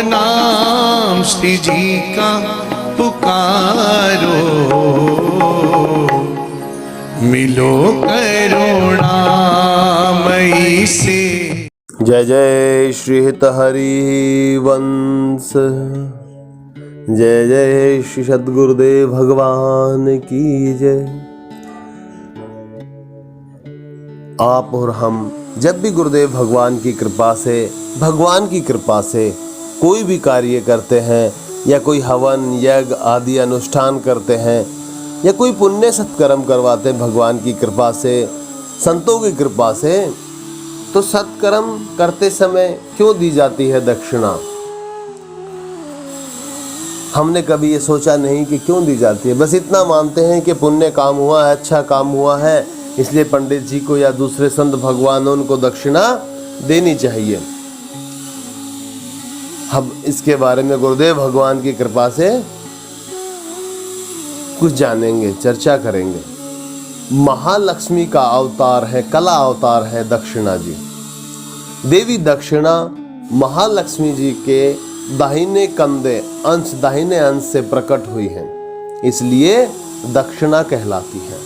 नाम श्री जी का पुकारो, मिलो करुणामयी से। जय जय श्री हित हरि वंश, जय जय श्री सद्गुरुदेव भगवान की जय। आप और हम जब भी गुरुदेव भगवान की कृपा से कोई भी कार्य करते हैं या कोई हवन यज्ञ आदि अनुष्ठान करते हैं या कोई पुण्य सत्कर्म करवाते हैं भगवान की कृपा से, संतों की कृपा से, तो सत्कर्म करते समय क्यों दी जाती है दक्षिणा? हमने कभी ये सोचा नहीं कि क्यों दी जाती है। बस इतना मानते हैं कि पुण्य काम हुआ है, अच्छा काम हुआ है, इसलिए पंडित जी को या दूसरे संत भगवानों को दक्षिणा देनी चाहिए। हम इसके बारे में गुरुदेव भगवान की कृपा से कुछ जानेंगे, चर्चा करेंगे। महालक्ष्मी का अवतार है, कला अवतार है दक्षिणा जी। देवी दक्षिणा महालक्ष्मी जी के दाहिने कंधे अंश, दाहिने अंश से प्रकट हुई है, इसलिए दक्षिणा कहलाती है।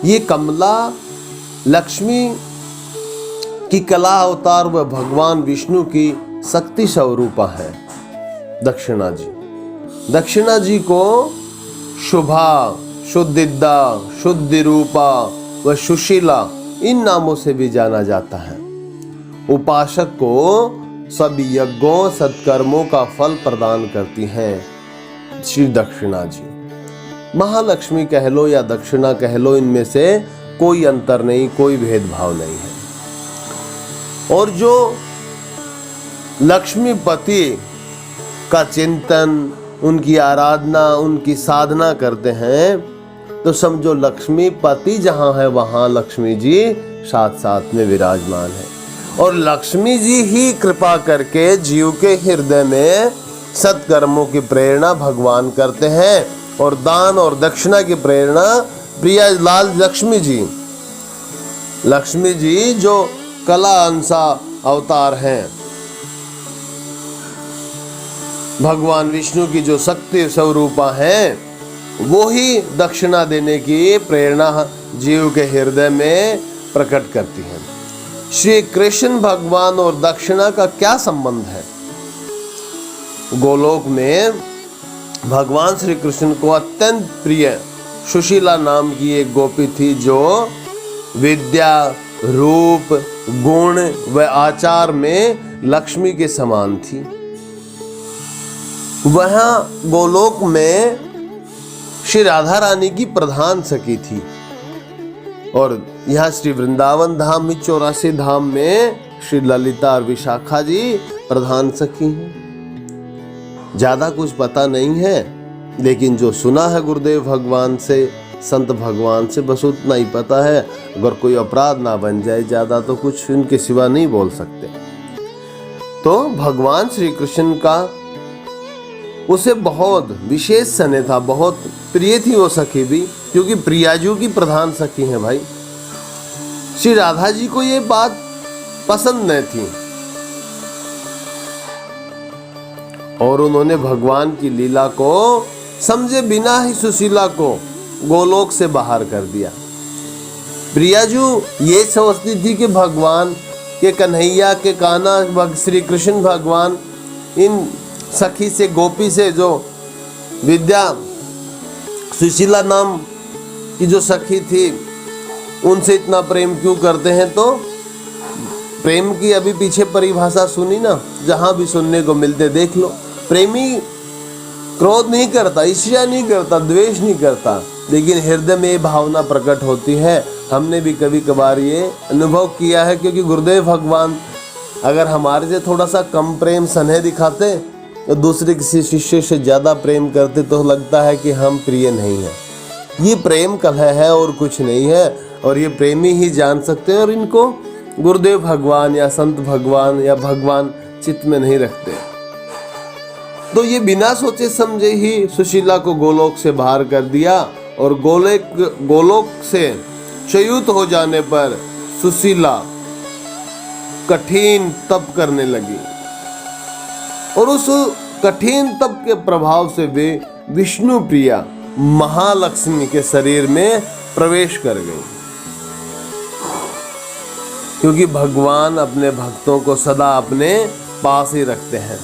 ये कमला लक्ष्मी की कला अवतार व भगवान विष्णु की शक्ति स्वरूपा है दक्षिणा जी। दक्षिणा जी को शुभा, शुद्धिदा, शुद्धि रूपा व सुशीला इन नामों से भी जाना जाता है। उपासक को सभी यज्ञों सत्कर्मों का फल प्रदान करती हैं श्री दक्षिणा जी। महालक्ष्मी कह लो या दक्षिणा कह लो, इनमें से कोई अंतर नहीं, कोई भेदभाव नहीं है। और जो लक्ष्मीपति का चिंतन, उनकी आराधना, उनकी साधना करते हैं, तो समझो लक्ष्मीपति जहां है वहां लक्ष्मी जी साथ साथ में विराजमान है। और लक्ष्मी जी ही कृपा करके जीव के हृदय में सत्कर्मों की प्रेरणा भगवान करते हैं, और दान और दक्षिणा की प्रेरणा प्रिया लाल लक्ष्मी जी जो कला अंसा अवतार हैं, भगवान विष्णु की जो शक्ति स्वरूपा हैं, वो ही दक्षिणा देने की प्रेरणा जीव के हृदय में प्रकट करती हैं। श्री कृष्ण भगवान और दक्षिणा का क्या संबंध है? गोलोक में भगवान श्री कृष्ण को अत्यंत प्रिय सुशीला नाम की एक गोपी थी, जो विद्या, रूप, गुण व आचार में लक्ष्मी के समान थी। वहां गोलोक में श्री राधा रानी की प्रधान सखी थी, और यहाँ श्री वृंदावन धाम 84 धाम में श्री ललिता और विशाखा जी प्रधान सखी हैं। ज्यादा कुछ पता नहीं है, लेकिन जो सुना है गुरुदेव भगवान से, संत भगवान से, बस उतना ही पता है। अगर कोई अपराध ना बन जाए, ज्यादा तो कुछ इनके सिवा नहीं बोल सकते। तो भगवान श्री कृष्ण का उसे बहुत विशेष स्नेह था, बहुत प्रिय थी वो सखी भी, क्योंकि प्रियाजू की प्रधान सखी है भाई। श्री राधा जी को ये बात पसंद नहीं थी, और उन्होंने भगवान की लीला को समझे बिना ही सुशीला को गोलोक से बाहर कर दिया। प्रियाजू ये सोचती थी कि भगवान के कन्हैया के कान्हा श्री कृष्ण भगवान इन सखी से, गोपी से, जो विद्या सुशीला नाम की जो सखी थी, उनसे इतना प्रेम क्यों करते हैं। तो प्रेम की अभी पीछे परिभाषा सुनी ना, जहां भी सुनने को मिलते देख लो। प्रेमी क्रोध नहीं करता, ईर्ष्या नहीं करता, द्वेष नहीं करता, लेकिन हृदय में ये भावना प्रकट होती है। हमने भी कभी कभार ये अनुभव किया है, क्योंकि गुरुदेव भगवान अगर हमारे से थोड़ा सा कम प्रेम स्नेह दिखाते, तो दूसरे किसी शिष्य से ज्यादा प्रेम करते, तो लगता है कि हम प्रिय नहीं हैं। ये प्रेम कलह है और कुछ नहीं है, और ये प्रेमी ही जान सकते हैं, और इनको गुरुदेव भगवान या संत भगवान या भगवान चित्त में नहीं रखते। तो ये बिना सोचे समझे ही सुशीला को गोलोक से बाहर कर दिया, और गोलोक से च्युत हो जाने पर सुशीला कठिन तप करने लगी। और उस कठिन तप के प्रभाव से वे विष्णु प्रिया महालक्ष्मी के शरीर में प्रवेश कर गई। क्योंकि भगवान अपने भक्तों को सदा अपने पास ही रखते हैं,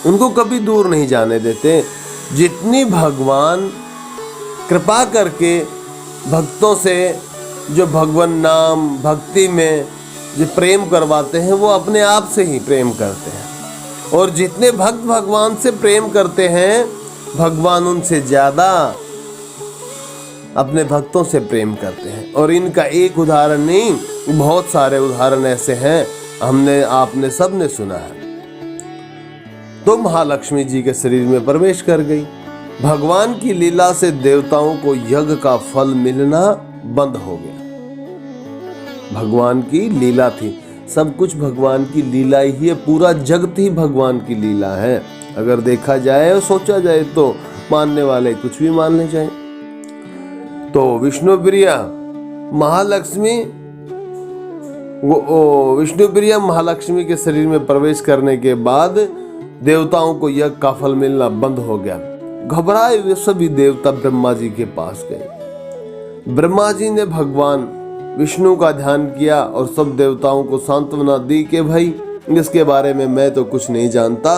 उनको कभी दूर नहीं जाने देते। जितनी भगवान कृपा करके भक्तों से जो भगवान नाम भक्ति में जो प्रेम करवाते हैं, वो अपने आप से ही प्रेम करते हैं। और जितने भक्त भगवान से प्रेम करते हैं, भगवान उनसे ज्यादा अपने भक्तों से प्रेम करते हैं। और इनका एक उदाहरण नहीं, बहुत सारे उदाहरण ऐसे हैं, हमने आपने सबने सुना है। तो महालक्ष्मी जी के शरीर में प्रवेश कर गई। भगवान की लीला से देवताओं को यज्ञ का फल मिलना बंद हो गया। भगवान की लीला थी, सब कुछ भगवान की लीला ही है, पूरा जगत ही भगवान की लीला है। अगर देखा जाए और सोचा जाए तो मानने वाले कुछ भी मान ले जाए। तो विष्णु प्रिया महालक्ष्मी विष्णु प्रिया महालक्ष्मी के शरीर में प्रवेश करने के बाद देवताओं को यज्ञ का फल मिलना बंद हो गया। घबराए हुए सभी देवता ब्रह्मा जी के पास गए। ब्रह्मा जी ने भगवान विष्णु का ध्यान किया और सब देवताओं को सांत्वना दी कि भाई इसके बारे में मैं तो कुछ नहीं जानता,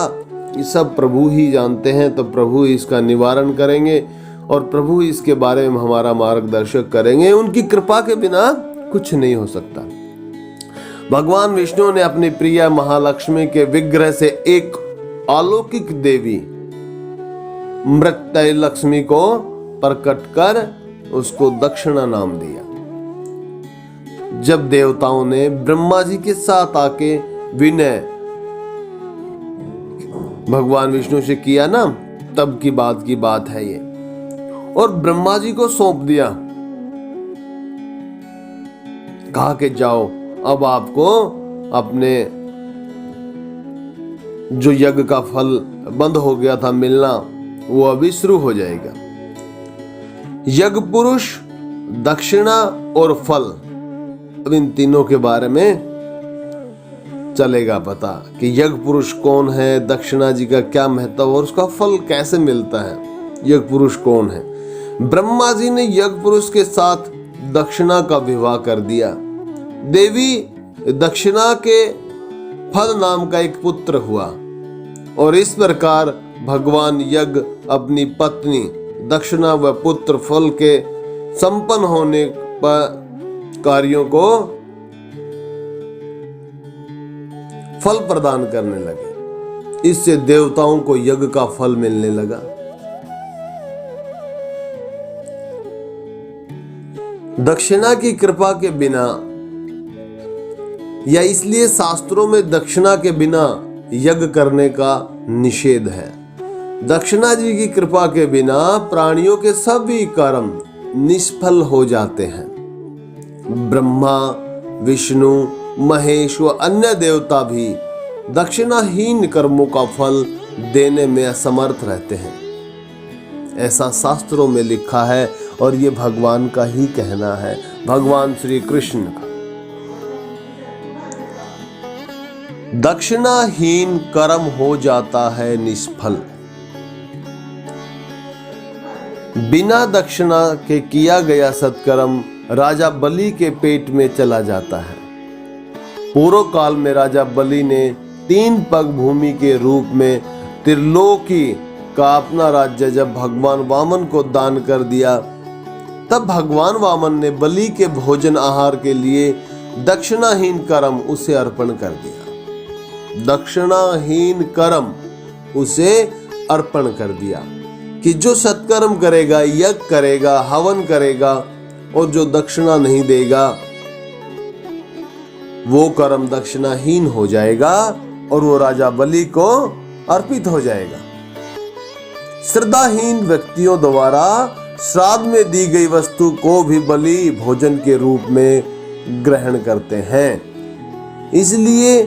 ये सब प्रभु ही जानते हैं, तो प्रभु इसका निवारण करेंगे और प्रभु इसके बारे में हमारा मार्गदर्शक करेंगे। उनकी कृपा के बिना कुछ नहीं हो सकता। भगवान विष्णु ने अपनी प्रिया महालक्ष्मी के विग्रह से एक अलौकिक देवी मृत्यु लक्ष्मी को प्रकट कर उसको दक्षिणा नाम दिया। जब देवताओं ने ब्रह्मा जी के साथ आके विनय भगवान विष्णु से किया ना, तब की बात है ये, और ब्रह्मा जी को सौंप दिया। कहा कि जाओ, अब आपको अपने जो यज्ञ का फल बंद हो गया था मिलना, वो अभी शुरू हो जाएगा। यज्ञ पुरुष, दक्षिणा और फल, अब इन तीनों के बारे में चलेगा पता कि यज्ञ पुरुष कौन है, दक्षिणा जी का क्या महत्व और उसका फल कैसे मिलता है। यज्ञ पुरुष कौन है? ब्रह्मा जी ने यज्ञ पुरुष के साथ दक्षिणा का विवाह कर दिया। देवी दक्षिणा के फल नाम का एक पुत्र हुआ और इस प्रकार भगवान यज्ञ अपनी पत्नी दक्षिणा व पुत्र फल के संपन्न होने पर कार्यों को फल प्रदान करने लगे। इससे देवताओं को यज्ञ का फल मिलने लगा। दक्षिणा की कृपा के बिना, या इसलिए शास्त्रों में दक्षिणा के बिना यज्ञ करने का निषेध है। दक्षिणा जी की कृपा के बिना प्राणियों के सभी कर्म निष्फल हो जाते हैं। ब्रह्मा, विष्णु, महेश व अन्य देवता भी दक्षिणाहीन कर्मों का फल देने में असमर्थ रहते हैं। ऐसा शास्त्रों में लिखा है और ये भगवान का ही कहना है, भगवान श्री कृष्ण का। दक्षिणाहीन कर्म हो जाता है निष्फल। बिना दक्षिणा के किया गया सत्कर्म राजा बलि के पेट में चला जाता है। पूर्व काल में राजा बलि ने 3 पग भूमि के रूप में त्रिलोकी का अपना राज्य जब भगवान वामन को दान कर दिया, तब भगवान वामन ने बलि के भोजन आहार के लिए दक्षिणाहीन कर्म उसे अर्पण कर दिया। दक्षिणाहीन कर्म उसे अर्पण कर दिया कि जो सत्कर्म करेगा, यज्ञ करेगा, हवन करेगा और जो दक्षिणा नहीं देगा वो कर्म दक्षिणाहीन हो जाएगा और वो राजा बलि को अर्पित हो जाएगा। श्रद्धाहीन व्यक्तियों द्वारा श्राद्ध में दी गई वस्तु को भी बलि भोजन के रूप में ग्रहण करते हैं। इसलिए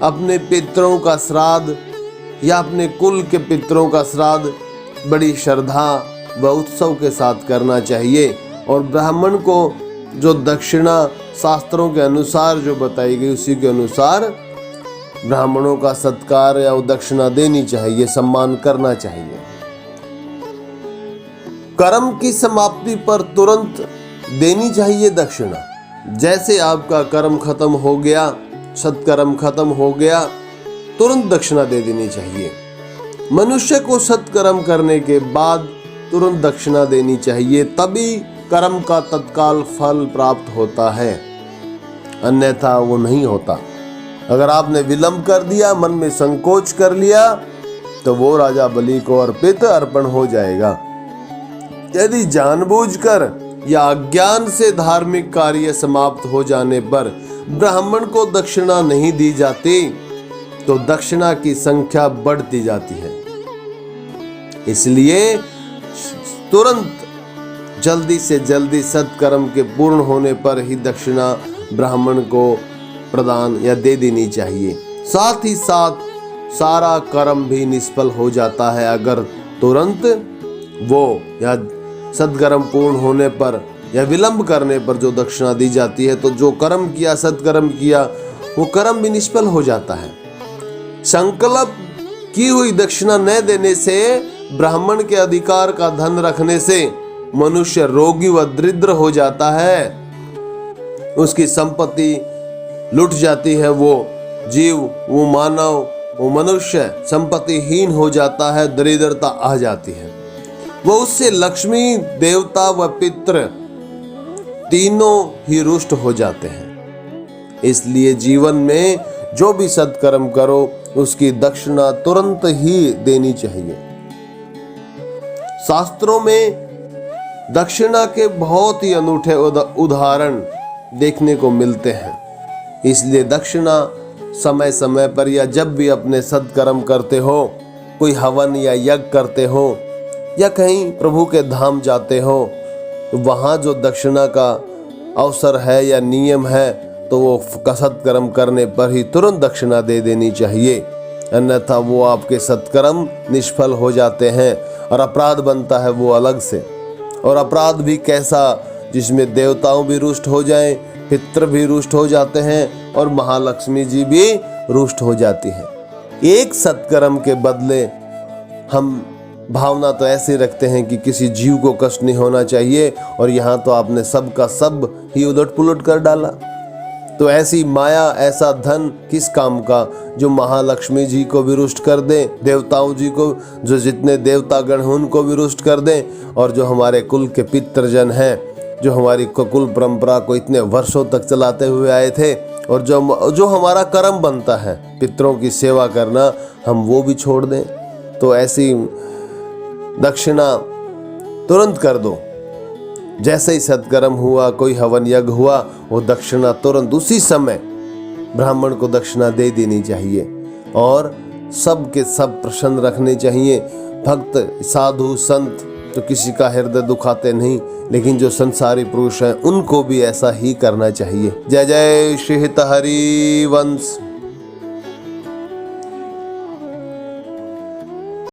अपने पितरों का श्राद्ध या अपने कुल के पितरों का श्राद्ध बड़ी श्रद्धा व उत्सव के साथ करना चाहिए। और ब्राह्मण को जो दक्षिणा शास्त्रों के अनुसार जो बताई गई उसी के अनुसार ब्राह्मणों का सत्कार या दक्षिणा देनी चाहिए, सम्मान करना चाहिए। कर्म की समाप्ति पर तुरंत देनी चाहिए दक्षिणा। जैसे आपका कर्म खत्म हो गया, सत्कर्म खत्म हो गया, तुरंत दक्षिणा दे देनी चाहिए। मनुष्य को सत्कर्म करने के बाद तुरंत दक्षिणा देनी चाहिए, तभी कर्म का तत्काल फल प्राप्त होता है, अन्यथा वो नहीं होता। अगर आपने विलंब कर दिया, मन में संकोच कर लिया, तो वो राजा बलि को अर्पण हो जाएगा। यदि जानबूझकर या अज्ञान से धार्मिक कार्य समाप्त हो जाने पर ब्राह्मण को दक्षिणा नहीं दी जाती, तो दक्षिणा की संख्या बढ़ती जाती है। इसलिए तुरंत जल्दी से जल्दी सत्कर्म के पूर्ण होने पर ही दक्षिणा ब्राह्मण को प्रदान या दे देनी चाहिए। साथ ही साथ सारा कर्म भी निष्फल हो जाता है अगर तुरंत वो या सत्कर्म पूर्ण होने पर या विलंब करने पर जो दक्षिणा दी जाती है, तो जो कर्म किया, सत्कर्म किया, वो कर्म भी निष्फल हो जाता है। संकल्प की हुई दक्षिणा न देने से, ब्राह्मण के अधिकार का धन रखने से मनुष्य रोगी व दरिद्र हो जाता है, उसकी संपत्ति लुट जाती है, वो जीव, वो मानव, वो मनुष्य संपत्तिहीन हो जाता है, दरिद्रता आ जाती है। वो उससे लक्ष्मी, देवता व पितृ तीनों ही रुष्ट हो जाते हैं। इसलिए जीवन में जो भी सत्कर्म करो, उसकी दक्षिणा तुरंत ही देनी चाहिए। शास्त्रों में दक्षिणा के बहुत ही अनूठे उदाहरण देखने को मिलते हैं। इसलिए दक्षिणा समय समय पर या जब भी अपने सत्कर्म करते हो, कोई हवन या यज्ञ करते हो या कहीं प्रभु के धाम जाते हो, वहाँ जो दक्षिणा का अवसर है या नियम है, तो वो सत्कर्म करने पर ही तुरंत दक्षिणा दे देनी चाहिए, अन्यथा वो आपके सत्कर्म निष्फल हो जाते हैं और अपराध बनता है वो अलग से। और अपराध भी कैसा, जिसमें देवताओं भी रुष्ट हो जाएं, पितृ भी रुष्ट हो जाते हैं और महालक्ष्मी जी भी रुष्ट हो जाती है। एक सत्कर्म के बदले हम भावना तो ऐसे रखते हैं कि किसी जीव को कष्ट नहीं होना चाहिए, और यहाँ तो आपने सब का सब ही उलट पुलट कर डाला। तो ऐसी माया, ऐसा धन किस काम का, जो महालक्ष्मी जी को भी रुष्ट कर दे, देवताओं जी को, जो जितने देवतागण हैं उनको भी रुष्ट कर दे, और जो हमारे कुल के पितृजन हैं, जो हमारी कुल परंपरा को इतने वर्षों तक चलाते हुए आए थे, और जो हमारा कर्म बनता है पितरों की सेवा करना, हम वो भी छोड़ दें। तो ऐसी दक्षिणा तुरंत कर दो। जैसे ही सत्कर्म हुआ, कोई हवन यज्ञ हुआ, वो दक्षिणा तुरंत उसी समय ब्राह्मण को दक्षिणा दे देनी चाहिए, और सब के सब प्रसन्न रखने चाहिए। भक्त, साधु, संत तो किसी का हृदय दुखाते नहीं, लेकिन जो संसारी पुरुष हैं उनको भी ऐसा ही करना चाहिए। जय जय श्री हित हरि वंश।